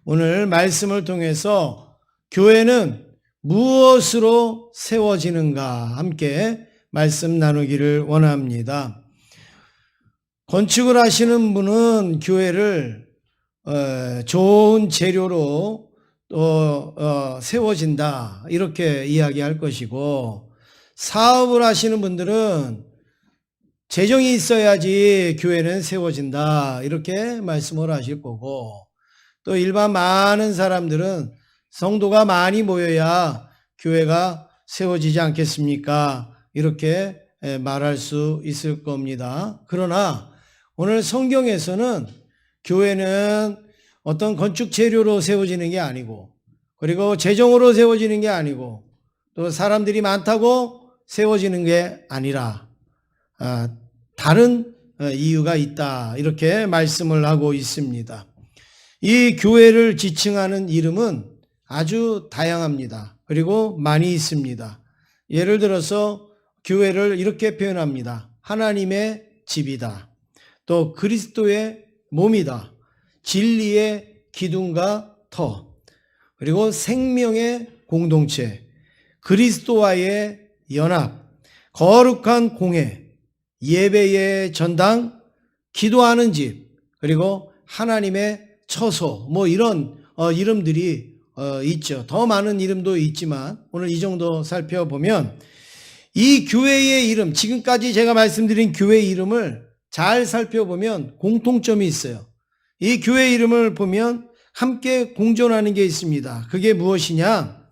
오늘 말씀을 통해서 교회는 무엇으로 세워지는가 함께 말씀 나누기를 원합니다. 건축을 하시는 분은 교회를 좋은 재료로 세워진다 이렇게 이야기할 것이고, 사업을 하시는 분들은 재정이 있어야지 교회는 세워진다 이렇게 말씀을 하실 거고, 또 일반 많은 사람들은 성도가 많이 모여야 교회가 세워지지 않겠습니까? 이렇게 말할 수 있을 겁니다. 그러나 오늘 성경에서는 교회는 어떤 건축 재료로 세워지는 게 아니고, 그리고 재정으로 세워지는 게 아니고, 또 사람들이 많다고 세워지는 게 아니라 다른 이유가 있다 이렇게 말씀을 하고 있습니다. 이 교회를 지칭하는 이름은 아주 다양합니다. 그리고 많이 있습니다. 예를 들어서 교회를 이렇게 표현합니다. 하나님의 집이다. 또 그리스도의 몸이다. 진리의 기둥과 터. 그리고 생명의 공동체. 그리스도와의 연합. 거룩한 공회. 예배의 전당. 기도하는 집. 그리고 하나님의 처소. 이런 이름들이 있죠. 더 많은 이름도 있지만 오늘 이 정도 살펴보면 이 교회의 이름, 지금까지 제가 말씀드린 교회 이름을 잘 살펴보면 공통점이 있어요. 이 교회 이름을 보면 함께 공존하는 게 있습니다. 그게 무엇이냐?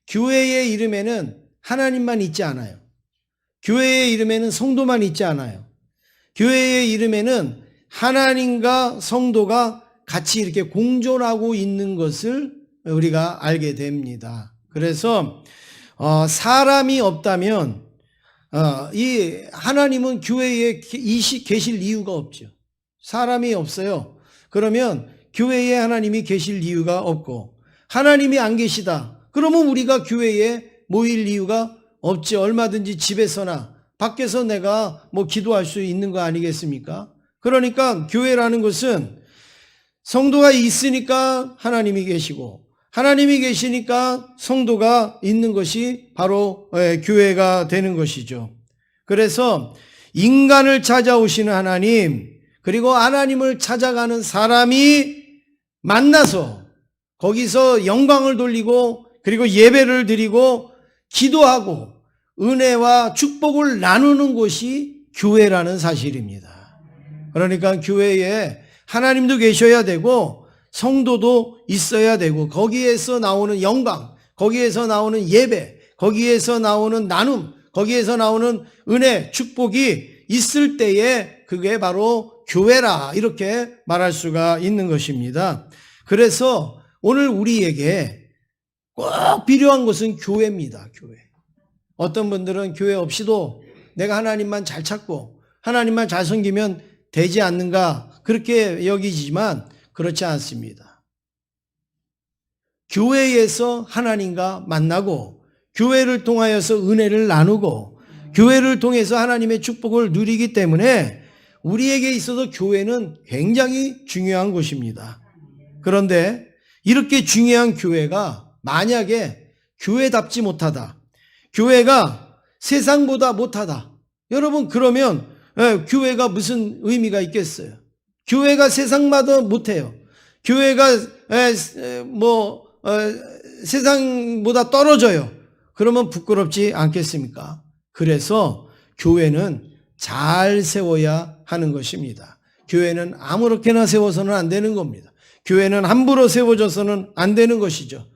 교회의 이름에는 하나님만 있지 않아요. 교회의 이름에는 성도만 있지 않아요. 교회의 이름에는 하나님과 성도가 같이 이렇게 공존하고 있는 것을 우리가 알게 됩니다. 그래서 사람이 없다면 이 하나님은 교회에 계실 이유가 없죠. 사람이 없어요. 그러면 교회에 하나님이 계실 이유가 없고, 하나님이 안 계시다. 그러면 우리가 교회에 모일 이유가 없지. 얼마든지 집에서나 밖에서 내가 기도할 수 있는 거 아니겠습니까? 그러니까 교회라는 것은 성도가 있으니까 하나님이 계시고, 하나님이 계시니까 성도가 있는 것이 바로 교회가 되는 것이죠. 그래서 인간을 찾아오시는 하나님, 그리고 하나님을 찾아가는 사람이 만나서 거기서 영광을 돌리고, 그리고 예배를 드리고 기도하고 은혜와 축복을 나누는 곳이 교회라는 사실입니다. 그러니까 교회에 하나님도 계셔야 되고 성도도 있어야 되고, 거기에서 나오는 영광, 거기에서 나오는 예배, 거기에서 나오는 나눔, 거기에서 나오는 은혜, 축복이 있을 때에 그게 바로 교회라 이렇게 말할 수가 있는 것입니다. 그래서 오늘 우리에게 꼭 필요한 것은 교회입니다. 교회. 어떤 분들은 교회 없이도 내가 하나님만 잘 찾고 하나님만 잘 섬기면 되지 않는가 그렇게 여기지만 그렇지 않습니다. 교회에서 하나님과 만나고, 교회를 통하여서 은혜를 나누고, 교회를 통해서 하나님의 축복을 누리기 때문에 우리에게 있어서 교회는 굉장히 중요한 곳입니다. 그런데 이렇게 중요한 교회가 만약에 교회답지 못하다, 교회가 세상보다 못하다, 여러분 그러면 교회가 무슨 의미가 있겠어요? 교회가 세상마다 못해요. 교회가 세상보다 떨어져요. 그러면 부끄럽지 않겠습니까? 그래서 교회는 잘 세워야 하는 것입니다. 교회는 아무렇게나 세워서는 안 되는 겁니다. 교회는 함부로 세워져서는 안 되는 것이죠.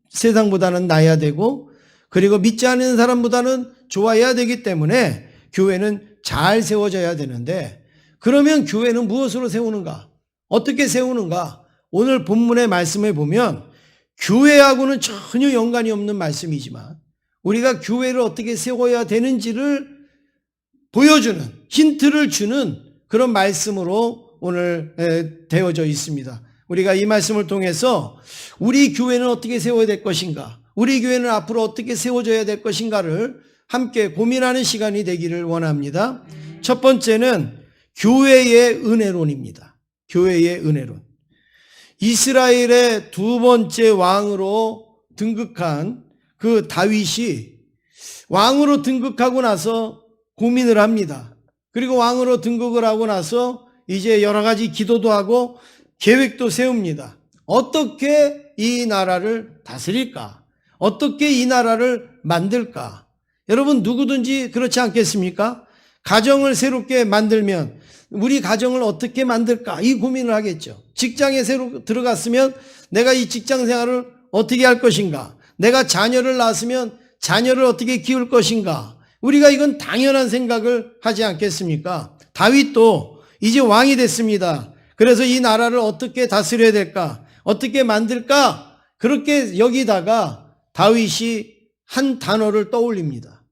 세상보다는 나아야 되고, 그리고 믿지 않는 사람보다는 좋아야 되기 때문에 교회는 잘 세워져야 되는데, 그러면 교회는 무엇으로 세우는가? 어떻게 세우는가? 오늘 본문의 말씀을 보면 교회하고는 전혀 연관이 없는 말씀이지만 우리가 교회를 어떻게 세워야 되는지를 보여주는, 힌트를 주는 그런 말씀으로 오늘 되어져 있습니다. 우리가 이 말씀을 통해서 우리 교회는 어떻게 세워야 될 것인가, 우리 교회는 앞으로 어떻게 세워져야 될 것인가를 함께 고민하는 시간이 되기를 원합니다. 첫 번째는 교회의 은혜론입니다. 교회의 은혜론. 이스라엘의 두 번째 왕으로 등극한 그 다윗이 왕으로 등극하고 나서 고민을 합니다. 그리고 왕으로 등극을 하고 나서 이제 여러 가지 기도도 하고 계획도 세웁니다. 어떻게 이 나라를 다스릴까? 어떻게 이 나라를 만들까? 여러분 누구든지 그렇지 않겠습니까? 가정을 새롭게 만들면 우리 가정을 어떻게 만들까? 이 고민을 하겠죠. 직장에 새로 들어갔으면 내가 이 직장 생활을 어떻게 할 것인가? 내가 자녀를 낳았으면 자녀를 어떻게 키울 것인가? 우리가 이건 당연한 생각을 하지 않겠습니까? 다윗도 이제 왕이 됐습니다. 그래서 이 나라를 어떻게 다스려야 될까? 어떻게 만들까? 그렇게 여기다가 다윗이 한 단어를 떠올립니다.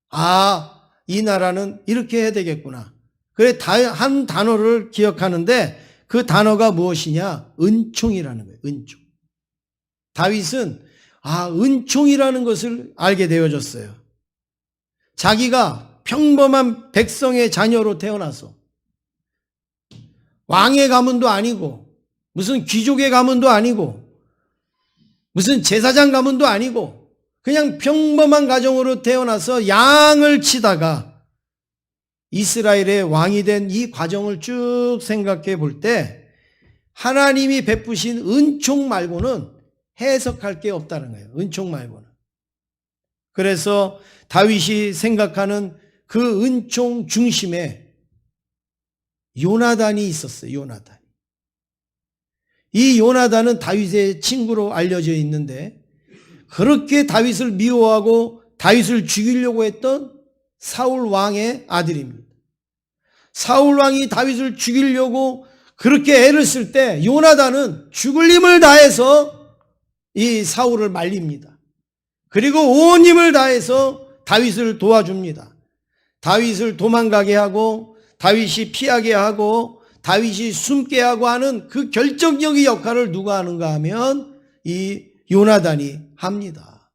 아, 이 나라는 이렇게 해야 되겠구나. 그래, 한 단어를 기억하는데 그 단어가 무엇이냐? 은총이라는 거예요. 은총. 다윗은 은총이라는 것을 알게 되어졌어요. 자기가 평범한 백성의 자녀로 태어나서 왕의 가문도 아니고 무슨 귀족의 가문도 아니고 무슨 제사장 가문도 아니고 그냥 평범한 가정으로 태어나서 양을 치다가 이스라엘의 왕이 된 이 과정을 쭉 생각해 볼 때 하나님이 베푸신 은총 말고는 해석할 게 없다는 거예요. 은총 말고는. 그래서 다윗이 생각하는 그 은총 중심에 요나단이 있었어요. 요나단. 이 요나단은 다윗의 친구로 알려져 있는데 그렇게 다윗을 미워하고 다윗을 죽이려고 했던 사울 왕의 아들입니다. 사울 왕이 다윗을 죽이려고 그렇게 애를 쓸 때 요나단은 죽을 힘을 다해서 이 사울을 말립니다. 그리고 온 힘을 다해서 다윗을 도와줍니다. 다윗을 도망가게 하고 다윗이 피하게 하고 다윗이 숨게 하고 하는 그 결정적인 역할을 누가 하는가 하면 이 요나단이 합니다.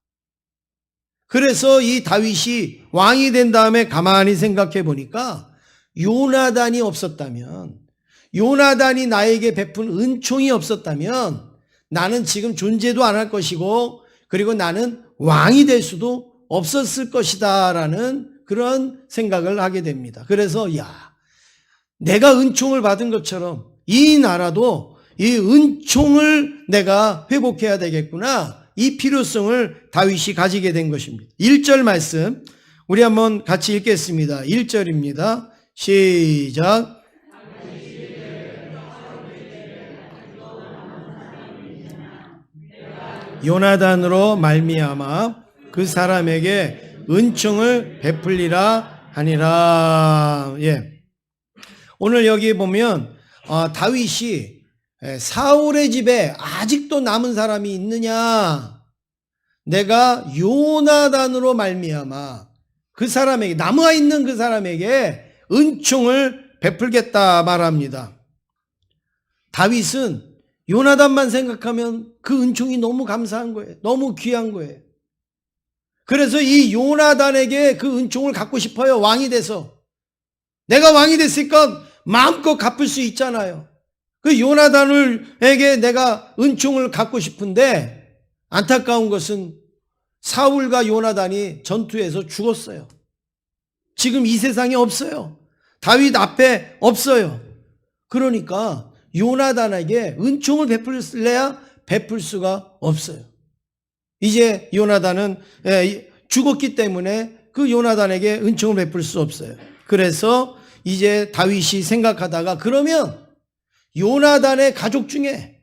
그래서 이 다윗이 왕이 된 다음에 가만히 생각해 보니까 요나단이 없었다면, 요나단이 나에게 베푼 은총이 없었다면 나는 지금 존재도 안 할 것이고 그리고 나는 왕이 될 수도 없었을 것이다 라는 그런 생각을 하게 됩니다. 그래서 내가 은총을 받은 것처럼 이 나라도 이 은총을 내가 회복해야 되겠구나. 이 필요성을 다윗이 가지게 된 것입니다. 1절 말씀 우리 한번 같이 읽겠습니다. 1절입니다. 시작. 요나단으로 말미암아 그 사람에게 은총을 베풀리라 하니라. 오늘 여기 보면 다윗이 사울의 집에 아직도 남은 사람이 있느냐? 내가 요나단으로 말미암아 그 사람에게 남아 있는 그 사람에게 은총을 베풀겠다 말합니다. 다윗은 요나단만 생각하면 그 은총이 너무 감사한 거예요. 너무 귀한 거예요. 그래서 이 요나단에게 그 은총을 갖고 싶어요. 왕이 돼서. 내가 왕이 됐으니까 마음껏 갚을 수 있잖아요. 그 요나단에게 내가 은총을 갖고 싶은데 안타까운 것은 사울과 요나단이 전투에서 죽었어요. 지금 이 세상에 없어요. 다윗 앞에 없어요. 그러니까 요나단에게 은총을 베풀래야 베풀 수가 없어요. 이제 요나단은 죽었기 때문에 그 요나단에게 은총을 베풀 수 없어요. 그래서 이제 다윗이 생각하다가 그러면 요나단의 가족 중에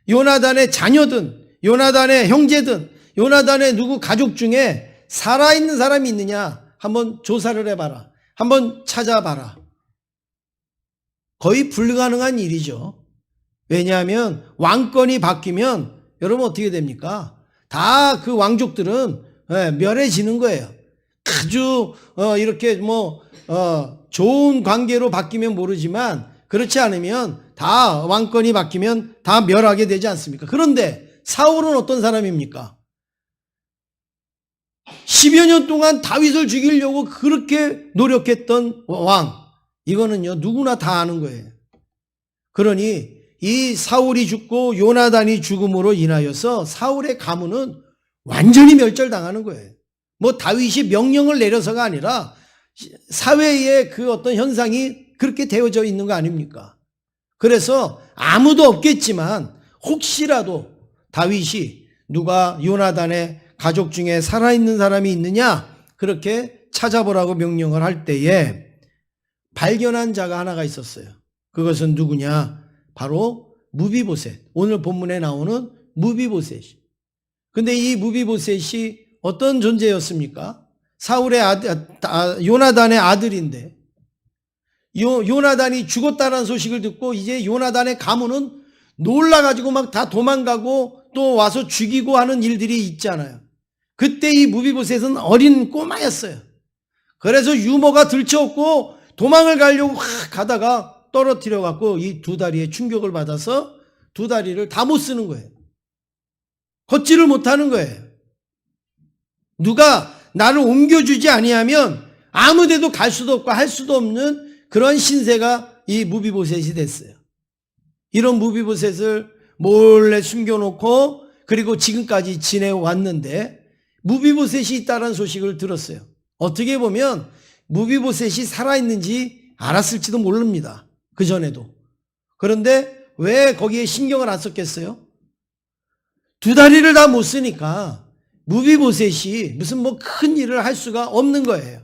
요나단의 자녀든 요나단의 형제든 요나단의 누구 가족 중에 살아있는 사람이 있느냐 한번 조사를 해봐라. 한번 찾아봐라. 거의 불가능한 일이죠. 왜냐하면 왕권이 바뀌면 여러분 어떻게 됩니까? 다 그 왕족들은 멸해지는 거예요. 아주 이렇게 좋은 관계로 바뀌면 모르지만 그렇지 않으면 다 왕권이 바뀌면 다 멸하게 되지 않습니까? 그런데 사울은 어떤 사람입니까? 10여 년 동안 다윗을 죽이려고 그렇게 노력했던 왕. 이거는요 누구나 다 아는 거예요. 그러니 이 사울이 죽고 요나단이 죽음으로 인하여서 사울의 가문은 완전히 멸절당하는 거예요. 뭐 다윗이 명령을 내려서가 아니라 사회의 그 어떤 현상이 그렇게 되어져 있는 거 아닙니까? 그래서 아무도 없겠지만 혹시라도 다윗이 누가 요나단의 가족 중에 살아있는 사람이 있느냐 그렇게 찾아보라고 명령을 할 때에 발견한 자가 하나가 있었어요. 그것은 누구냐? 바로 무비보셋. 오늘 본문에 나오는 무비보셋이. 근데 이 무비보셋이 어떤 존재였습니까? 사울의 요나단의 아들인데 요나단이 죽었다는 소식을 듣고 이제 요나단의 가문은 놀라가지고 막 다 도망가고 또 와서 죽이고 하는 일들이 있잖아요. 그때 이 무비보셋은 어린 꼬마였어요. 그래서 유모가 들쳐없고 도망을 가려고 확 가다가 떨어뜨려 갖고 이 두 다리에 충격을 받아서 두 다리를 다 못 쓰는 거예요. 걷지를 못하는 거예요. 누가 나를 옮겨주지 아니하면 아무데도 갈 수도 없고 할 수도 없는 그런 신세가 이 무비보셋이 됐어요. 이런 무비보셋을 몰래 숨겨놓고 그리고 지금까지 지내왔는데 무비보셋이 있다는 소식을 들었어요. 어떻게 보면 무비보셋이 살아있는지 알았을지도 모릅니다. 그전에도. 그런데 왜 거기에 신경을 안 썼겠어요? 두 다리를 다 못 쓰니까 무비보셋이 무슨 뭐 큰 일을 할 수가 없는 거예요.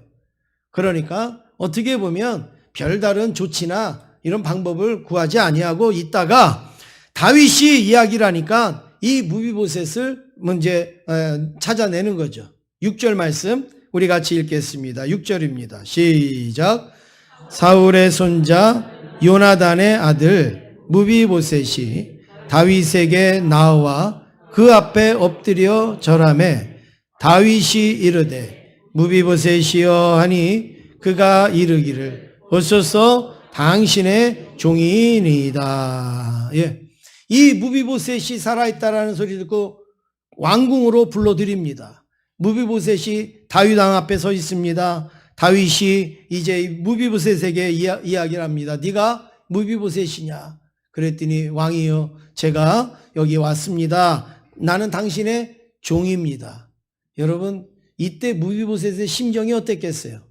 그러니까 어떻게 보면 별다른 조치나 이런 방법을 구하지 아니하고 있다가 다윗이 이야기를 하니까 이 무비보셋을 문제 찾아내는 거죠. 6절 말씀 우리 같이 읽겠습니다. 6절입니다. 시작. 사울의 손자 요나단의 아들 무비보셋이 다윗에게 나와 그 앞에 엎드려 절하매 다윗이 이르되 무비보셋이여 하니 그가 이르기를 어서서 당신의 종이니이다. 예. 이 무비보셋이 살아있다라는 소리 듣고 왕궁으로 불러드립니다. 무비보셋이 다윗 왕 앞에 서 있습니다. 다윗이 이제 무비보셋에게 이야기를 합니다. 네가 무비보셋이냐? 그랬더니 왕이여 제가 여기 왔습니다. 나는 당신의 종입니다. 여러분 이때 무비보셋의 심정이 어땠겠어요?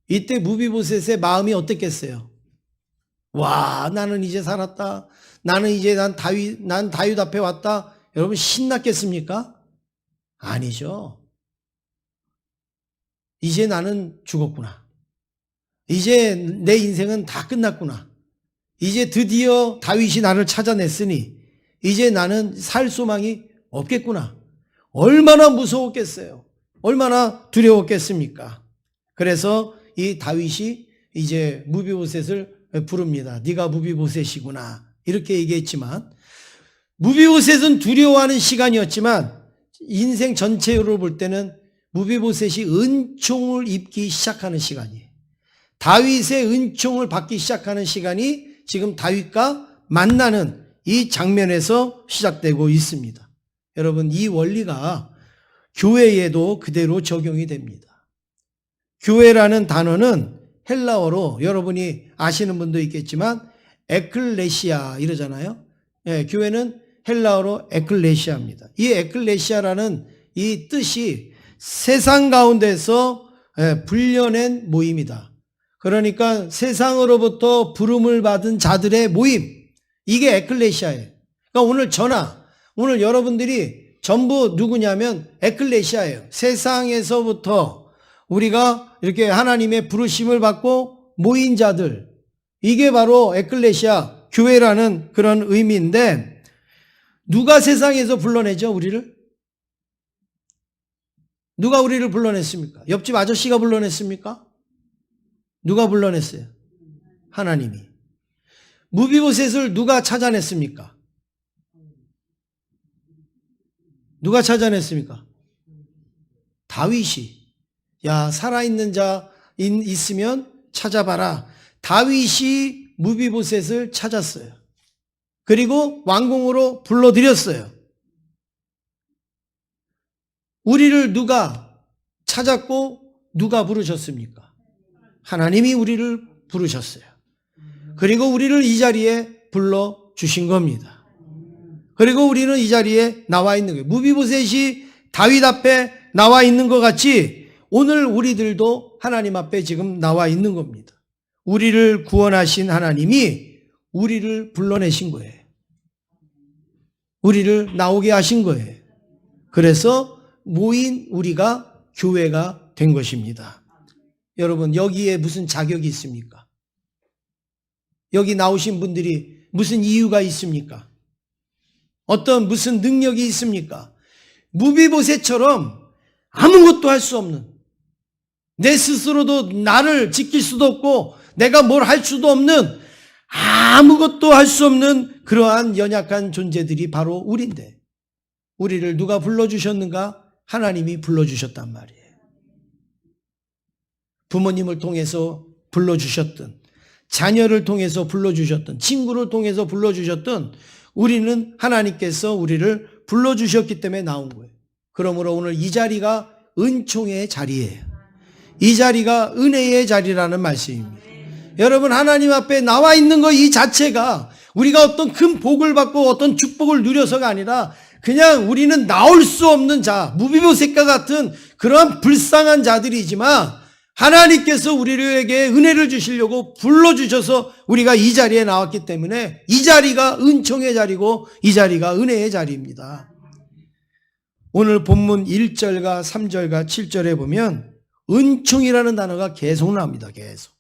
이때 무비보셋의 마음이 어땠겠어요? 와 나는 이제 살았다. 나는 이제 난 다윗 앞에 왔다. 여러분 신났겠습니까? 아니죠. 이제 나는 죽었구나. 이제 내 인생은 다 끝났구나. 이제 드디어 다윗이 나를 찾아냈으니 이제 나는 살 소망이 없겠구나. 얼마나 무서웠겠어요. 얼마나 두려웠겠습니까? 그래서 이 다윗이 이제 무비보셋을 부릅니다. 네가 무비보셋이구나. 이렇게 얘기했지만 무비보셋은 두려워하는 시간이었지만 인생 전체로 볼 때는 무비보셋이 은총을 입기 시작하는 시간이에요. 다윗의 은총을 받기 시작하는 시간이 지금 다윗과 만나는 이 장면에서 시작되고 있습니다. 여러분 이 원리가 교회에도 그대로 적용이 됩니다. 교회라는 단어는 헬라어로 여러분이 아시는 분도 있겠지만 에클레시아 이러잖아요. 예, 교회는 헬라어로 에클레시아입니다. 이 에클레시아라는 이 뜻이 세상 가운데서 불려낸 모임이다. 그러니까 세상으로부터 부름을 받은 자들의 모임. 이게 에클레시아예요. 그러니까 오늘 여러분들이 전부 누구냐면 에클레시아예요. 세상에서부터 우리가 이렇게 하나님의 부르심을 받고 모인 자들. 이게 바로 에클레시아, 교회라는 그런 의미인데 누가 세상에서 불러내죠, 우리를? 누가 우리를 불러냈습니까? 옆집 아저씨가 불러냈습니까? 누가 불러냈어요? 하나님이. 무비보셋을 누가 찾아냈습니까? 누가 찾아냈습니까? 다윗이. 야, 살아있는 자 있으면 찾아봐라. 다윗이 무비보셋을 찾았어요. 그리고 왕궁으로 불러들였어요. 우리를 누가 찾았고 누가 부르셨습니까? 하나님이 우리를 부르셨어요. 그리고 우리를 이 자리에 불러주셨어요. 주신 겁니다. 그리고 우리는 이 자리에 나와 있는 거예요. 무비보셋이 다윗 앞에 나와 있는 것 같이 오늘 우리들도 하나님 앞에 지금 나와 있는 겁니다. 우리를 구원하신 하나님이 우리를 불러내신 거예요. 우리를 나오게 하신 거예요. 그래서 모인 우리가 교회가 된 것입니다. 여러분, 여기에 무슨 자격이 있습니까? 여기 나오신 분들이 무슨 이유가 있습니까? 어떤 무슨 능력이 있습니까? 무비보셋처럼 아무것도 할 수 없는, 내 스스로도 나를 지킬 수도 없고 내가 뭘 할 수도 없는, 아무것도 할 수 없는 그러한 연약한 존재들이 바로 우리인데, 우리를 누가 불러주셨는가? 하나님이 불러주셨단 말이에요. 부모님을 통해서 불러주셨든, 자녀를 통해서 불러주셨든, 친구를 통해서 불러주셨든, 우리는 하나님께서 우리를 불러주셨기 때문에 나온 거예요. 그러므로 오늘 이 자리가 은총의 자리예요. 이 자리가 은혜의 자리라는 말씀입니다. 여러분, 하나님 앞에 나와 있는 것 이 자체가 우리가 어떤 큰 복을 받고 어떤 축복을 누려서가 아니라 그냥 우리는 나올 수 없는 자, 무비보셋과 같은 그런 불쌍한 자들이지만 하나님께서 우리에게 은혜를 주시려고 불러주셔서 우리가 이 자리에 나왔기 때문에 이 자리가 은총의 자리고 이 자리가 은혜의 자리입니다. 오늘 본문 1절과 3절과 7절에 보면 은총이라는 단어가 계속 나옵니다. 계속.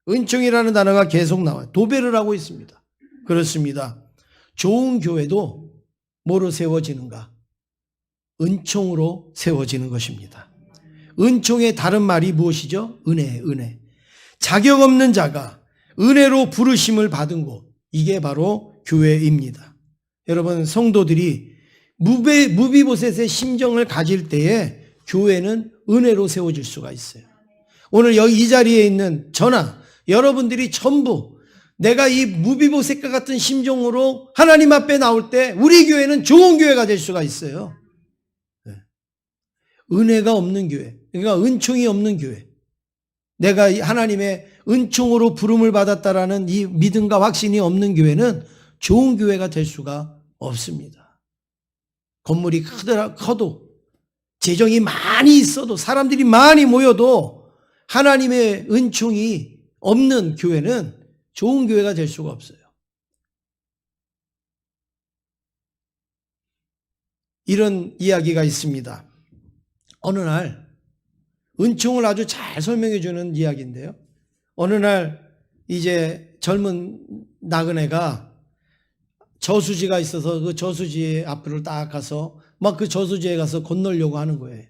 은총이라는 단어가 계속 나와요. 도배를 하고 있습니다. 그렇습니다. 좋은 교회도 뭐로 세워지는가? 은총으로 세워지는 것입니다. 은총의 다른 말이 무엇이죠? 은혜, 은혜. 자격 없는 자가 은혜로 부르심을 받은 곳, 이게 바로 교회입니다. 여러분, 성도들이 무비보셋의 심정을 가질 때에 교회는 은혜로 세워질 수가 있어요. 오늘 여기 이 자리에 있는 저나 여러분들이 전부 내가 이 무비보셋과 같은 심정으로 하나님 앞에 나올 때 우리 교회는 좋은 교회가 될 수가 있어요. 은혜가 없는 교회, 그러니까 은총이 없는 교회, 내가 하나님의 은총으로 부름을 받았다라는 이 믿음과 확신이 없는 교회는 좋은 교회가 될 수가 없습니다. 건물이 커도 재정이 많이 있어도 사람들이 많이 모여도 하나님의 은총이 없는 교회는 좋은 교회가 될 수가 없어요. 이런 이야기가 있습니다. 어느 날 은총을 아주 잘 설명해 주는 이야기인데요. 어느 날 이제 젊은 나그네가 저수지가 있어서 그 저수지 앞으로 딱 가서 막 그 저수지에 가서 건너려고 하는 거예요.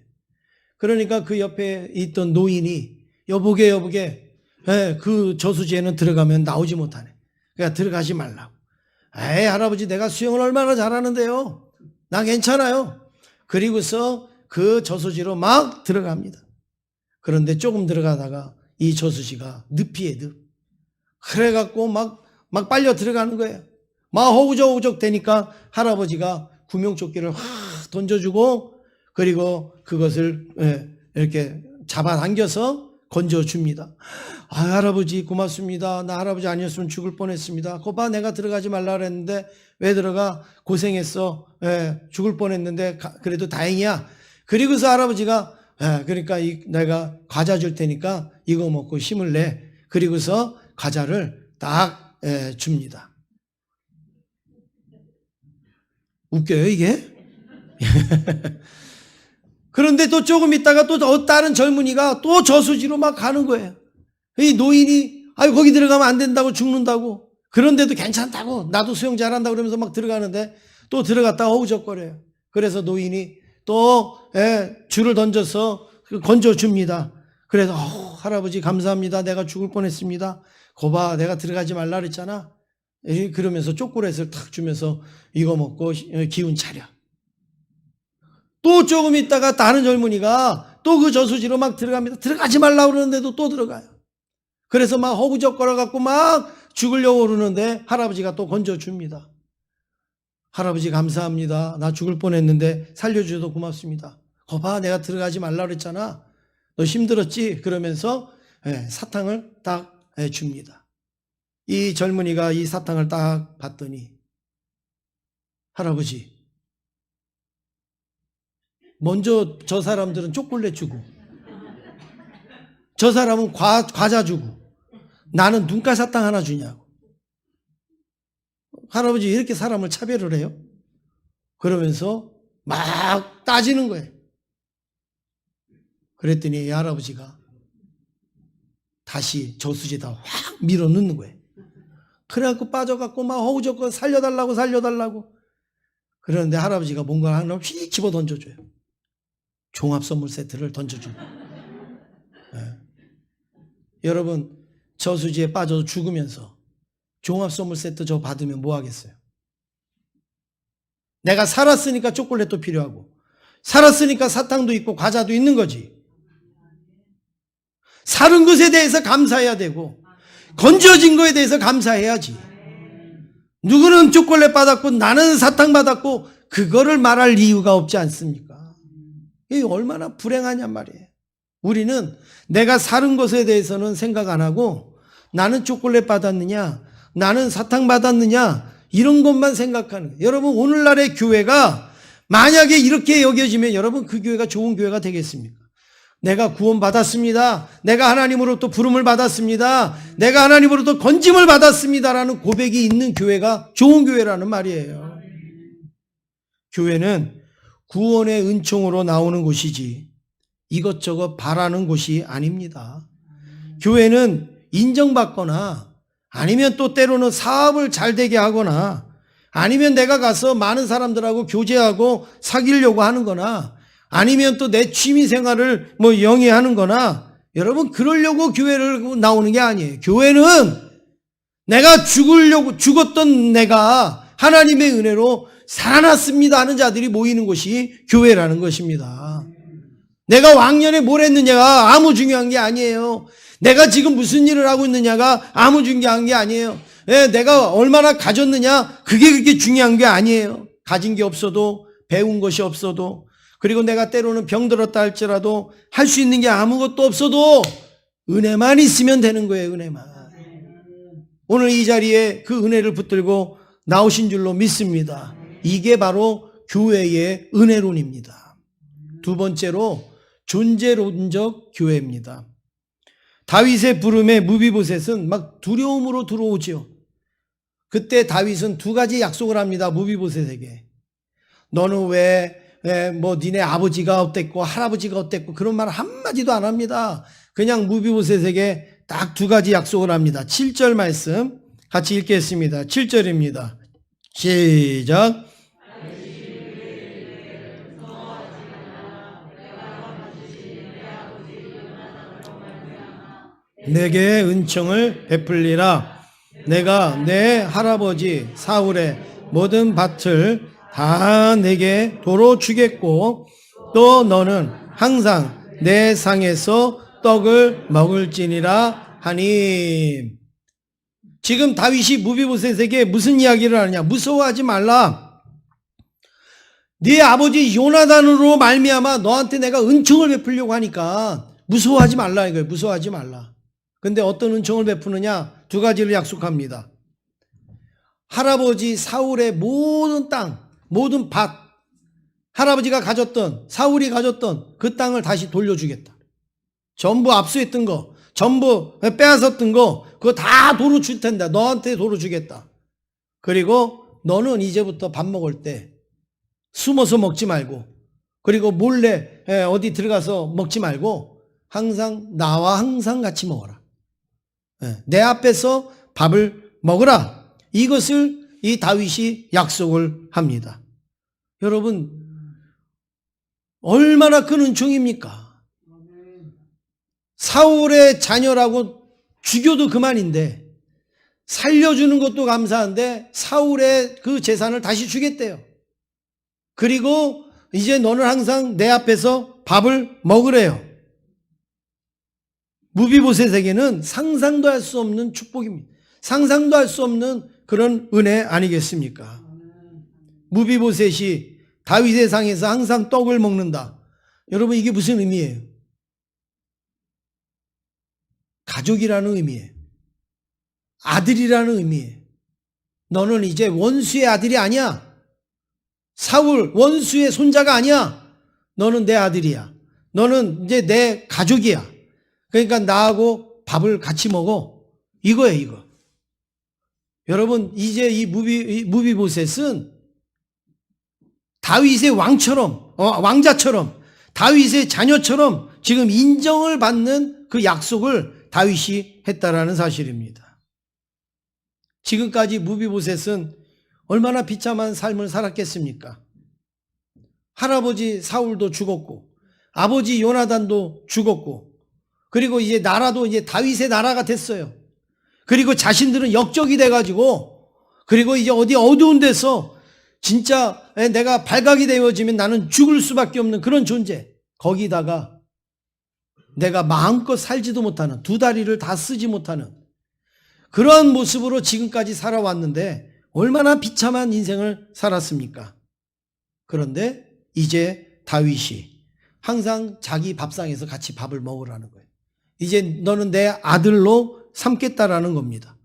그러니까 그 옆에 있던 노인이 여보게 그 저수지에는 들어가면 나오지 못하네. 그러니까 들어가지 말라고. 에이, 할아버지, 내가 수영을 얼마나 잘하는데요. 나 괜찮아요. 그리고서 그 저수지로 막 들어갑니다. 그런데 조금 들어가다가 이 저수지가 늪이에요, 늪. 그래갖고 막 빨려 들어가는 거예요. 막 허우적허우적 되니까 할아버지가 구명조끼를 확 던져주고 그리고 그것을 이렇게 잡아당겨서 건져줍니다. 아, 할아버지 고맙습니다. 나 할아버지 아니었으면 죽을 뻔했습니다. 거봐, 내가 들어가지 말라 그랬는데 왜 들어가? 고생했어. 죽을 뻔했는데 그래도 다행이야. 그리고서 할아버지가 그러니까 내가 과자 줄 테니까 이거 먹고 힘을 내. 그리고서 과자를 딱 줍니다. 웃겨요, 이게? 그런데 또 조금 있다가 또 다른 젊은이가 또 저수지로 막 가는 거예요. 이 노인이 거기 들어가면 안 된다고 죽는다고. 그런데도 괜찮다고. 나도 수영 잘한다 그러면서 막 들어가는데 또 들어갔다가 허우적거려요. 그래서 노인이 또 줄을 던져서 건져줍니다. 그래서 할아버지 감사합니다. 내가 죽을 뻔했습니다. 거봐, 내가 들어가지 말라 그랬잖아. 그러면서 초콜릿을 탁 주면서 이거 먹고 기운 차려. 또 조금 있다가 다른 젊은이가 또 그 저수지로 막 들어갑니다. 들어가지 말라고 그러는데도 또 들어가요. 그래서 막 허구적거려 갖고 막 죽으려고 그러는데 할아버지가 또 건져줍니다. 할아버지 감사합니다. 나 죽을 뻔했는데 살려주셔서 고맙습니다. 거봐, 내가 들어가지 말라 그랬잖아. 너 힘들었지? 그러면서 사탕을 딱 줍니다. 이 젊은이가 이 사탕을 딱 봤더니 할아버지. 먼저 저 사람들은 초콜릿 주고, 저 사람은 과자 주고, 나는 눈가 사탕 하나 주냐고. 할아버지 이렇게 사람을 차별을 해요? 그러면서 막 따지는 거예요. 그랬더니 이 할아버지가 다시 저수지에다 확 밀어 넣는 거예요. 그래갖고 빠져갖고 막 허우적거 살려달라고. 그러는데 할아버지가 뭔가 하나 휙 집어 던져줘요. 종합 선물 세트를 던져줘요. 네. 여러분 저수지에 빠져서 죽으면서 종합 선물 세트 저 받으면 뭐 하겠어요? 내가 살았으니까 초콜릿도 필요하고, 살았으니까 사탕도 있고 과자도 있는 거지. 사는 것에 대해서 감사해야 되고, 건져진 거에 대해서 감사해야지. 누구는 초콜릿 받았고 나는 사탕 받았고 그거를 말할 이유가 없지 않습니까? 이게 얼마나 불행하냔 말이에요. 우리는 내가 사는 것에 대해서는 생각 안 하고 나는 초콜릿 받았느냐, 나는 사탕 받았느냐, 이런 것만 생각하는 거예요. 여러분 오늘날의 교회가 만약에 이렇게 여겨지면 여러분 그 교회가 좋은 교회가 되겠습니까? 내가 구원 받았습니다. 내가 하나님으로부터 부름을 받았습니다. 내가 하나님으로부터 건짐을 받았습니다라는 고백이 있는 교회가 좋은 교회라는 말이에요. 교회는 구원의 은총으로 나오는 곳이지 이것저것 바라는 곳이 아닙니다. 교회는 인정받거나 아니면 또 때로는 사업을 잘 되게 하거나 아니면 내가 가서 많은 사람들하고 교제하고 사귀려고 하는 거나 아니면 또 내 취미 생활을 영위하는 거나, 여러분 그러려고 교회를 나오는 게 아니에요. 교회는 내가 죽었던 내가 하나님의 은혜로 살아났습니다 하는 자들이 모이는 곳이 교회라는 것입니다. 내가 왕년에 뭘 했느냐가 아무 중요한 게 아니에요. 내가 지금 무슨 일을 하고 있느냐가 아무 중요한 게 아니에요. 내가 얼마나 가졌느냐 그게 그렇게 중요한 게 아니에요. 가진 게 없어도, 배운 것이 없어도, 그리고 내가 때로는 병들었다 할지라도 할 수 있는 게 아무것도 없어도 은혜만 있으면 되는 거예요. 은혜만. 오늘 이 자리에 그 은혜를 붙들고 나오신 줄로 믿습니다. 이게 바로 교회의 은혜론입니다. 두 번째로 존재론적 교회입니다. 다윗의 부름에 무비보셋은 막 두려움으로 들어오죠. 그때 다윗은 두 가지 약속을 합니다. 무비보셋에게. 너는 왜 니네 아버지가 어땠고 할아버지가 어땠고 그런 말 한마디도 안 합니다. 그냥 무비보셋에게 딱 두 가지 약속을 합니다. 7절 말씀 같이 읽겠습니다. 7절입니다. 시작. 내게 은총을 베풀리라. 내가 내 할아버지 사울의 모든 밭을 다 내게 도로 주겠고 또 너는 항상 내 상에서 떡을 먹을지니라 하니. 지금 다윗이 무비보셋에게 무슨 이야기를 하느냐? 무서워하지 말라. 네 아버지 요나단으로 말미암아 너한테 내가 은총을 베풀려고 하니까 무서워하지 말라 이거예요. 무서워하지 말라. 근데 어떤 은총을 베푸느냐? 두 가지를 약속합니다. 할아버지 사울의 모든 땅, 모든 밭, 할아버지가 가졌던, 사울이 가졌던 그 땅을 다시 돌려주겠다. 전부 압수했던 거, 전부 빼앗았던 거, 그거 다 도로 줄 텐데 너한테 도로 주겠다. 그리고 너는 이제부터 밥 먹을 때 숨어서 먹지 말고, 그리고 몰래 어디 들어가서 먹지 말고 항상 나와 항상 같이 먹어라. 내 앞에서 밥을 먹으라. 이것을 이 다윗이 약속을 합니다. 여러분 얼마나 큰 은총입니까? 사울의 자녀라고 죽여도 그만인데 살려주는 것도 감사한데 사울의 그 재산을 다시 주겠대요. 그리고 이제 너는 항상 내 앞에서 밥을 먹으래요. 무비보셋에게는 상상도 할 수 없는 축복입니다. 상상도 할 수 없는 그런 은혜 아니겠습니까? 무비보셋이 다윗의 상에서 항상 떡을 먹는다. 여러분 이게 무슨 의미예요? 가족이라는 의미예요. 아들이라는 의미예요. 너는 이제 원수의 아들이 아니야. 사울 원수의 손자가 아니야. 너는 내 아들이야. 너는 이제 내 가족이야. 그러니까 나하고 밥을 같이 먹어. 이거예요, 이거. 여러분, 이제 이 무비보셋은 다윗의 왕자처럼, 다윗의 자녀처럼 지금 인정을 받는 그 약속을 다윗이 했다라는 사실입니다. 지금까지 무비보셋은 얼마나 비참한 삶을 살았겠습니까? 할아버지 사울도 죽었고, 아버지 요나단도 죽었고, 그리고 이제 나라도 이제 다윗의 나라가 됐어요. 그리고 자신들은 역적이 돼가지고, 그리고 이제 어디 어두운 데서 진짜 내가 발각이 되어지면 나는 죽을 수밖에 없는 그런 존재. 거기다가 내가 마음껏 살지도 못하는, 두 다리를 다 쓰지 못하는 그런 모습으로 지금까지 살아왔는데 얼마나 비참한 인생을 살았습니까? 그런데 이제 다윗이 항상 자기 밥상에서 같이 밥을 먹으라는 거예요. 이제 너는 내 아들로 삼겠다라는 겁니다.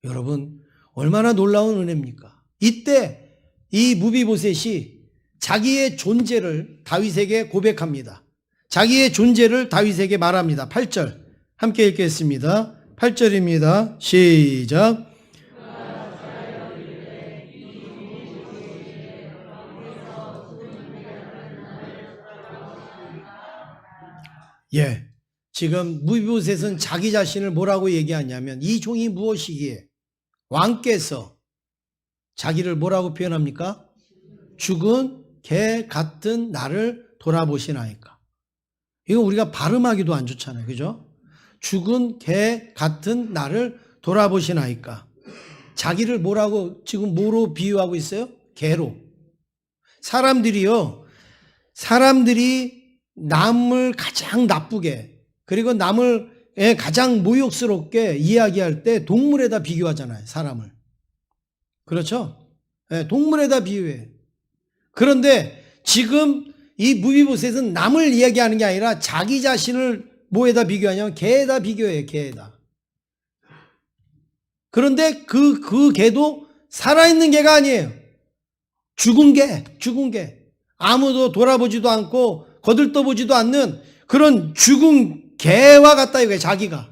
여러분, 얼마나 놀라운 은혜입니까? 이때 이 무비보셋이 자기의 존재를 다윗에게 고백합니다. 자기의 존재를 다윗에게 말합니다. 8절 함께 읽겠습니다. 8절입니다. 시작. 예, 지금 무비보셋은 자기 자신을 뭐라고 얘기하냐면 이 종이 무엇이기에 왕께서 자기를 뭐라고 표현합니까? 죽은 개 같은 나를 돌아보시나이까. 이거 우리가 발음하기도 안 좋잖아요. 그죠? 죽은 개 같은 나를 돌아보시나이까. 자기를 지금 뭐로 비유하고 있어요? 개로. 사람들이 남을 가장 나쁘게, 그리고 남을 가장 모욕스럽게 이야기할 때 동물에다 비교하잖아요. 사람을. 그렇죠? 동물에다 비유해. 그런데 지금 이 무비보셋은 남을 이야기하는 게 아니라 자기 자신을 뭐에다 비교하냐면 개에다 비교해. 개에다. 그런데 그 개도 살아있는 개가 아니에요. 죽은 개. 아무도 돌아보지도 않고 거들떠보지도 않는 그런 죽은 개와 같다 이거예요. 자기가.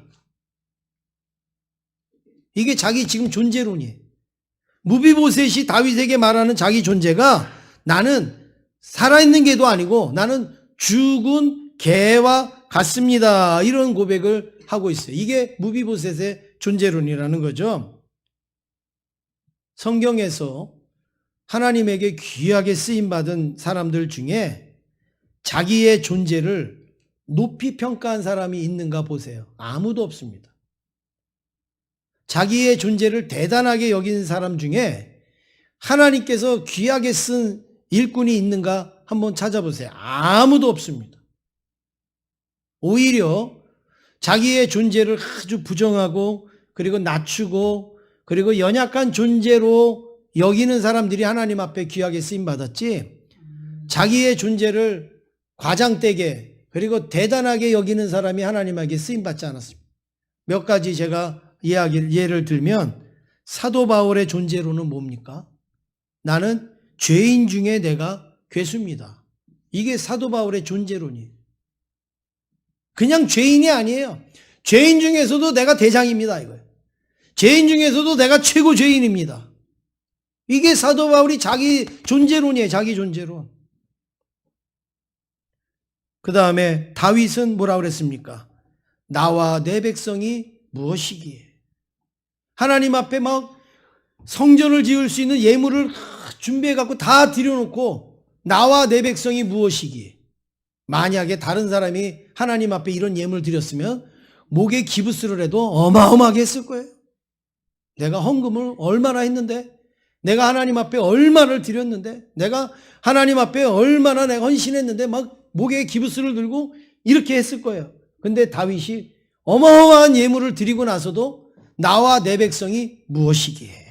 이게 자기 지금 존재론이에요. 무비보셋이 다윗에게 말하는 자기 존재가 나는 살아있는 개도 아니고 나는 죽은 개와 같습니다. 이런 고백을 하고 있어요. 이게 무비보셋의 존재론이라는 거죠. 성경에서 하나님에게 귀하게 쓰임받은 사람들 중에 자기의 존재를 높이 평가한 사람이 있는가 보세요. 아무도 없습니다. 자기의 존재를 대단하게 여기는 사람 중에 하나님께서 귀하게 쓴 일꾼이 있는가 한번 찾아보세요. 아무도 없습니다. 오히려 자기의 존재를 아주 부정하고 그리고 낮추고 그리고 연약한 존재로 여기는 사람들이 하나님 앞에 귀하게 쓰임받았지, 자기의 존재를 과장되게 그리고 대단하게 여기는 사람이 하나님에게 쓰임받지 않았습니다. 몇 가지 제가 예를 들면 사도 바울의 존재로는 뭡니까? 나는 죄인 중에 내가 괴수입니다. 이게 사도 바울의 존재론이에요. 그냥 죄인이 아니에요. 죄인 중에서도 내가 대장입니다. 이거예요. 죄인 중에서도 내가 최고 죄인입니다. 이게 사도 바울이 자기 존재론이에요. 자기 존재론. 그 다음에 다윗은 뭐라고 그랬습니까? 나와 내 백성이 무엇이기에. 하나님 앞에 막 성전을 지을 수 있는 예물을 준비해 갖고 다 들여놓고 나와 내 백성이 무엇이기에. 만약에 다른 사람이 하나님 앞에 이런 예물을 드렸으면 목에 기부스를 해도 어마어마하게 했을 거예요. 내가 헌금을 얼마나 했는데, 내가 하나님 앞에 얼마를 드렸는데, 내가 하나님 앞에 얼마나 내가 헌신했는데 막 목에 기부스를 들고 이렇게 했을 거예요. 근데 다윗이 어마어마한 예물을 드리고 나서도 나와 내 백성이 무엇이기에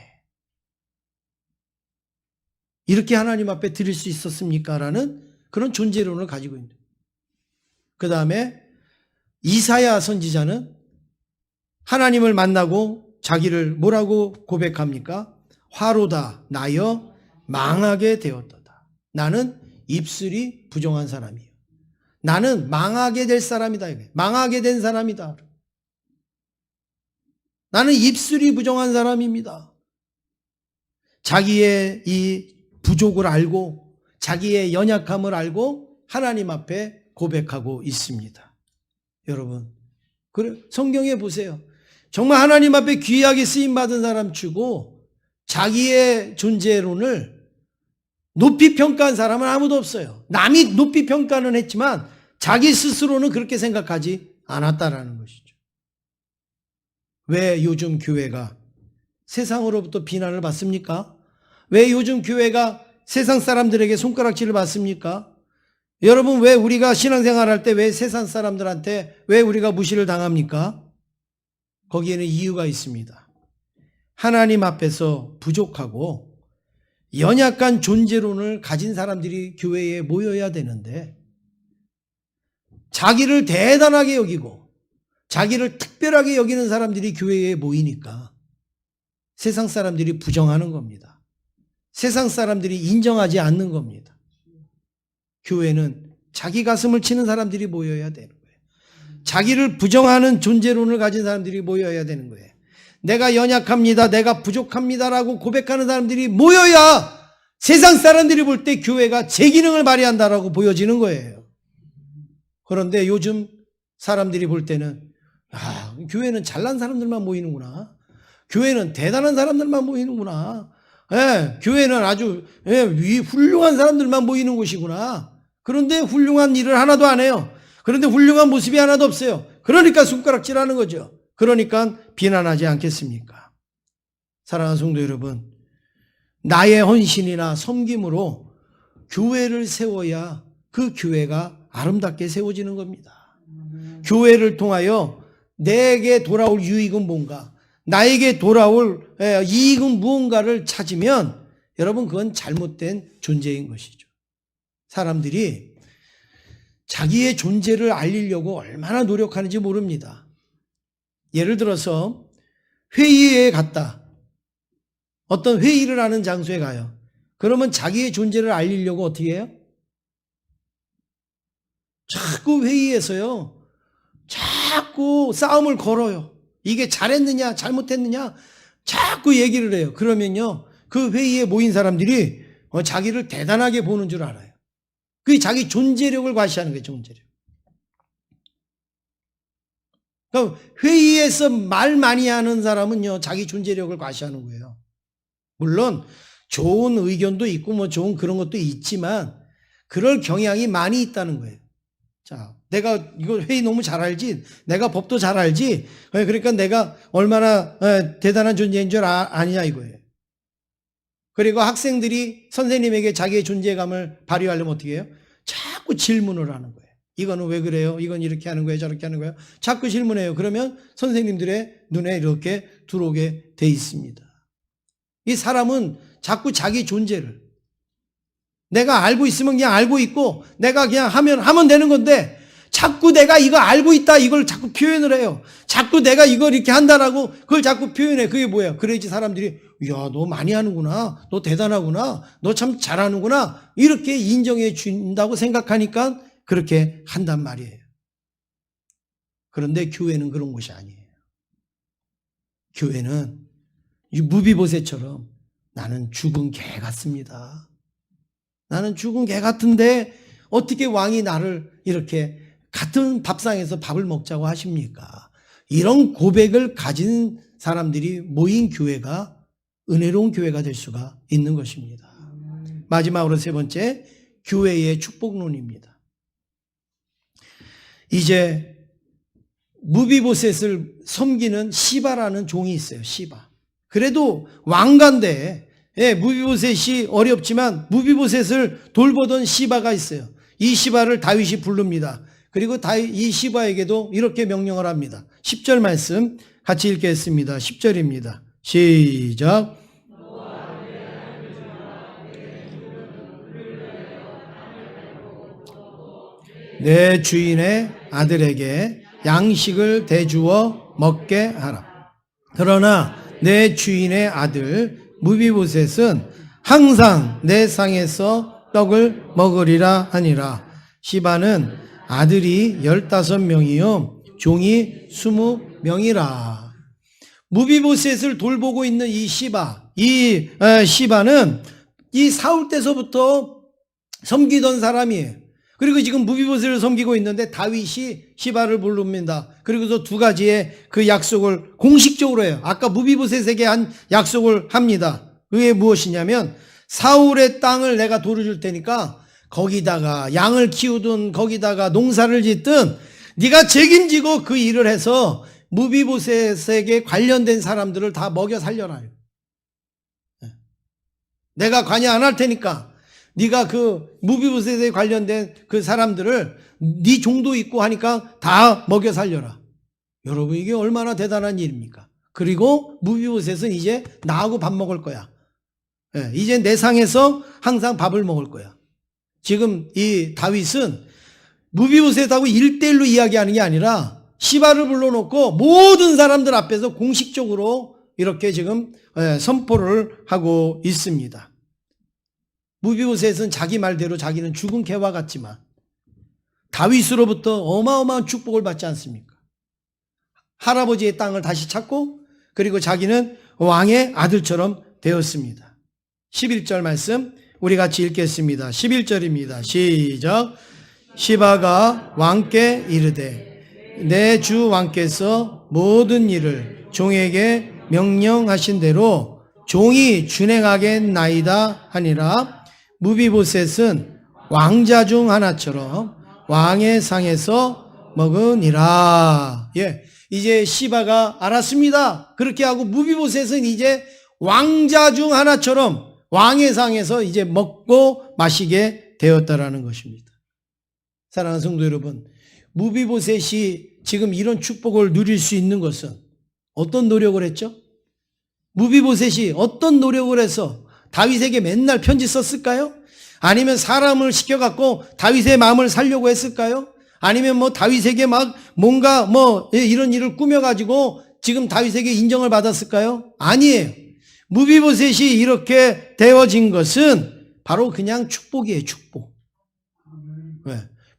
이렇게 하나님 앞에 드릴 수 있었습니까? 라는 그런 존재론을 가지고 있는. 그 다음에 이사야 선지자는 하나님을 만나고 자기를 뭐라고 고백합니까? 화로다 나여 망하게 되었도다. 나는 입술이 부정한 사람이에요. 나는 망하게 될 사람이다. 망하게 된 사람이다. 나는 입술이 부정한 사람입니다. 자기의 이 부족을 알고 자기의 연약함을 알고 하나님 앞에 고백하고 있습니다. 여러분, 그래 성경에 보세요. 정말 하나님 앞에 귀하게 쓰임받은 사람 치고 자기의 존재론을 높이 평가한 사람은 아무도 없어요. 남이 높이 평가는 했지만 자기 스스로는 그렇게 생각하지 않았다라는 것이죠. 왜 요즘 교회가 세상으로부터 비난을 받습니까? 왜 요즘 교회가 세상 사람들에게 손가락질을 받습니까? 여러분, 왜 우리가 신앙생활 할 때 왜 세상 사람들한테 왜 우리가 무시를 당합니까? 거기에는 이유가 있습니다. 하나님 앞에서 부족하고 연약한 존재론을 가진 사람들이 교회에 모여야 되는데 자기를 대단하게 여기고 자기를 특별하게 여기는 사람들이 교회에 모이니까 세상 사람들이 부정하는 겁니다. 세상 사람들이 인정하지 않는 겁니다. 교회는 자기 가슴을 치는 사람들이 모여야 되는 거예요. 자기를 부정하는 존재론을 가진 사람들이 모여야 되는 거예요. 내가 연약합니다, 내가 부족합니다라고 고백하는 사람들이 모여야 세상 사람들이 볼 때 교회가 제 기능을 발휘한다라고 보여지는 거예요. 그런데 요즘 사람들이 볼 때는 교회는 잘난 사람들만 모이는구나. 교회는 대단한 사람들만 모이는구나. 교회는 아주 훌륭한 사람들만 모이는 곳이구나. 그런데 훌륭한 일을 하나도 안 해요. 그런데 훌륭한 모습이 하나도 없어요. 그러니까 손가락질하는 거죠. 그러니까 비난하지 않겠습니까? 사랑하는 성도 여러분, 나의 헌신이나 섬김으로 교회를 세워야 그 교회가 아름답게 세워지는 겁니다. 교회를 통하여 내게 돌아올 유익은 뭔가, 나에게 돌아올 이익은 무언가를 찾으면 여러분 그건 잘못된 존재인 것이죠. 사람들이 자기의 존재를 알리려고 얼마나 노력하는지 모릅니다. 예를 들어서 회의에 갔다. 어떤 회의를 하는 장소에 가요. 그러면 자기의 존재를 알리려고 어떻게 해요? 자꾸 회의에서요. 자꾸 싸움을 걸어요. 이게 잘했느냐 잘못했느냐 자꾸 얘기를 해요. 그러면요. 그 회의에 모인 사람들이 자기를 대단하게 보는 줄 알아요. 그게 자기 존재력을 과시하는 거예요. 존재력. 그러니까 회의에서 말 많이 하는 사람은요. 자기 존재력을 과시하는 거예요. 물론 좋은 의견도 있고 뭐 좋은 그런 것도 있지만 그럴 경향이 많이 있다는 거예요. 자, 내가 이거 회의 너무 잘 알지? 내가 법도 잘 알지? 그러니까 내가 얼마나 대단한 존재인 줄 아니냐 이거예요. 그리고 학생들이 선생님에게 자기의 존재감을 발휘하려면 어떻게 해요? 자꾸 질문을 하는 거예요. 이거는 왜 그래요? 이건 이렇게 하는 거예요? 저렇게 하는 거예요? 자꾸 질문해요. 그러면 선생님들의 눈에 이렇게 들어오게 돼 있습니다. 이 사람은 자꾸 자기 존재를 내가 알고 있으면 그냥 알고 있고 내가 그냥 하면 되는 건데 자꾸 내가 이거 알고 있다 이걸 자꾸 표현을 해요. 자꾸 내가 이걸 이렇게 한다라고 그걸 자꾸 표현해. 그게 뭐예요? 그래야지 사람들이 야, 너 많이 하는구나. 너 대단하구나. 너 참 잘하는구나. 이렇게 인정해 준다고 생각하니까 그렇게 한단 말이에요. 그런데 교회는 그런 곳이 아니에요. 교회는 무비보셋처럼 나는 죽은 개 같습니다. 나는 죽은 개 같은데 어떻게 왕이 나를 이렇게 같은 밥상에서 밥을 먹자고 하십니까? 이런 고백을 가진 사람들이 모인 교회가 은혜로운 교회가 될 수가 있는 것입니다. 마지막으로 세 번째, 교회의 축복론입니다. 이제 무비보셋을 섬기는 시바라는 종이 있어요. 시바. 그래도 왕가인데 무비보셋이 어렵지만 무비보셋을 돌보던 시바가 있어요. 이 시바를 다윗이 부릅니다. 그리고 이 시바에게도 이렇게 명령을 합니다. 10절 말씀 같이 읽겠습니다. 10절입니다. 시작. 내 주인의 아들에게 양식을 대주어 먹게 하라. 그러나 내 주인의 아들 무비보셋은 항상 내 상에서 떡을 먹으리라 하니라. 시바는 아들이 15명이요 종이 20명이라. 무비보셋을 돌보고 있는 이 시바는 이 사울 때서부터 섬기던 사람이에요. 그리고 지금 무비보셋을 섬기고 있는데 다윗이 시바를 부릅니다. 그리고서 두 가지의 그 약속을 공식적으로 해요. 아까 무비보셋에게 한 약속을 합니다. 그게 무엇이냐면 사울의 땅을 내가 돌려줄 테니까 거기다가 양을 키우든 거기다가 농사를 짓든 네가 책임지고 그 일을 해서 무비보셋에게 관련된 사람들을 다 먹여 살려라. 내가 관여 안 할 테니까 네가 그 무비보셋에 관련된 그 사람들을 네 종도 있고 하니까 다 먹여 살려라. 여러분 이게 얼마나 대단한 일입니까? 그리고 무비보셋은 이제 나하고 밥 먹을 거야. 이제 내 상에서 항상 밥을 먹을 거야. 지금 이 다윗은 무비보셋하고 1대1로 이야기하는 게 아니라 시바를 불러놓고 모든 사람들 앞에서 공식적으로 이렇게 지금 선포를 하고 있습니다. 무비보셋은 자기 말대로 자기는 죽은 개와 같지만 다윗으로부터 어마어마한 축복을 받지 않습니까? 할아버지의 땅을 다시 찾고 그리고 자기는 왕의 아들처럼 되었습니다. 11절 말씀 우리 같이 읽겠습니다. 11절입니다. 시작. 시바가 왕께 이르되 내 주 왕께서 모든 일을 종에게 명령하신 대로 종이 준행하겠나이다 하니라. 무비보셋은 왕자 중 하나처럼 왕의 상에서 먹으니라. 이제 시바가 알았습니다. 그렇게 하고 무비보셋은 이제 왕자 중 하나처럼 왕의 상에서 이제 먹고 마시게 되었다라는 것입니다. 사랑하는 성도 여러분, 무비보셋이 지금 이런 축복을 누릴 수 있는 것은 어떤 노력을 했죠? 무비보셋이 어떤 노력을 해서 다윗에게 맨날 편지 썼을까요? 아니면 사람을 시켜갖고 다윗의 마음을 살려고 했을까요? 아니면 뭐 다윗에게 막 뭔가 뭐 이런 일을 꾸며가지고 지금 다윗에게 인정을 받았을까요? 아니에요. 무비보셋이 이렇게 되어진 것은 바로 그냥 축복이에요. 축복.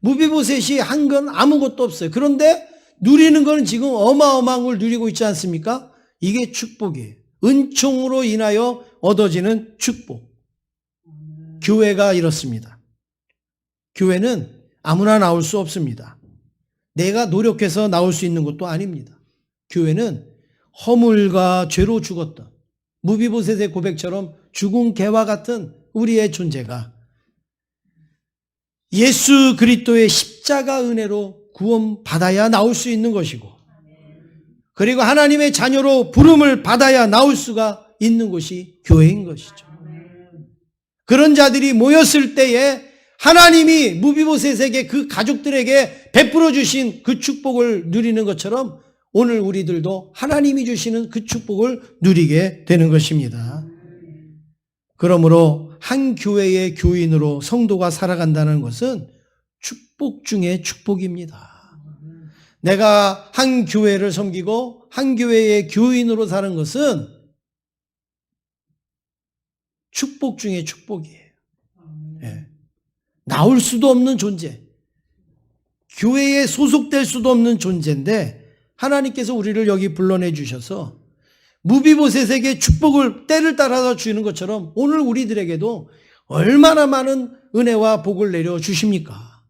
무비보셋이 한 건 아무것도 없어요. 그런데 누리는 건 지금 어마어마한 걸 누리고 있지 않습니까? 이게 축복이에요. 은총으로 인하여 얻어지는 축복. 교회가 이렇습니다. 교회는 아무나 나올 수 없습니다. 내가 노력해서 나올 수 있는 것도 아닙니다. 교회는 허물과 죄로 죽었던 무비보셋의 고백처럼 죽은 개와 같은 우리의 존재가 예수 그리스도의 십자가 은혜로 구원받아야 나올 수 있는 것이고 그리고 하나님의 자녀로 부름을 받아야 나올 수가 있는 곳이 교회인 것이죠. 그런 자들이 모였을 때에 하나님이 무비보셋에게 그 가족들에게 베풀어 주신 그 축복을 누리는 것처럼 오늘 우리들도 하나님이 주시는 그 축복을 누리게 되는 것입니다. 그러므로 한 교회의 교인으로 성도가 살아간다는 것은 축복 중에 축복입니다. 내가 한 교회를 섬기고 한 교회의 교인으로 사는 것은 축복 중에 축복이에요. 나올 수도 없는 존재, 교회에 소속될 수도 없는 존재인데 하나님께서 우리를 여기 불러내 주셔서 무비보셋에게 축복을 때를 따라서 주는 것처럼 오늘 우리들에게도 얼마나 많은 은혜와 복을 내려 주십니까?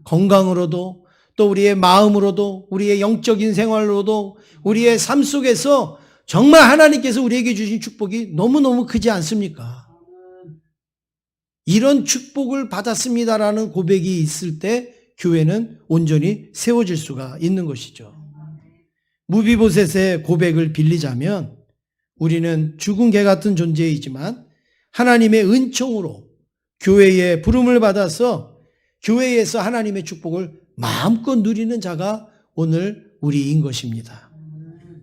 건강으로도 또 우리의 마음으로도 우리의 영적인 생활로도 우리의 삶 속에서 정말 하나님께서 우리에게 주신 축복이 너무너무 크지 않습니까? 이런 축복을 받았습니다라는 고백이 있을 때 교회는 온전히 세워질 수가 있는 것이죠. 무비보셋의 고백을 빌리자면 우리는 죽은 개 같은 존재이지만 하나님의 은총으로 교회의 부름을 받아서 교회에서 하나님의 축복을 마음껏 누리는 자가 오늘 우리인 것입니다.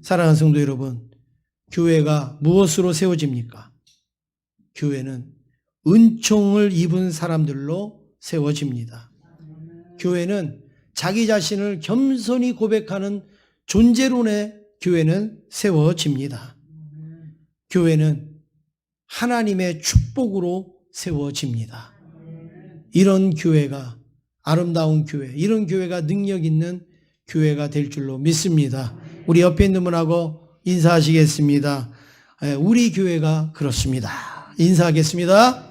사랑하는 성도 여러분, 교회가 무엇으로 세워집니까? 교회는 은총을 입은 사람들로 세워집니다. 교회는 자기 자신을 겸손히 고백하는 존재론에 교회는 세워집니다. 교회는 하나님의 축복으로 세워집니다. 이런 교회가, 아름다운 교회, 이런 교회가 능력 있는 교회가 될 줄로 믿습니다. 우리 옆에 있는 분하고 인사하시겠습니다. 우리 교회가 그렇습니다. 인사하겠습니다.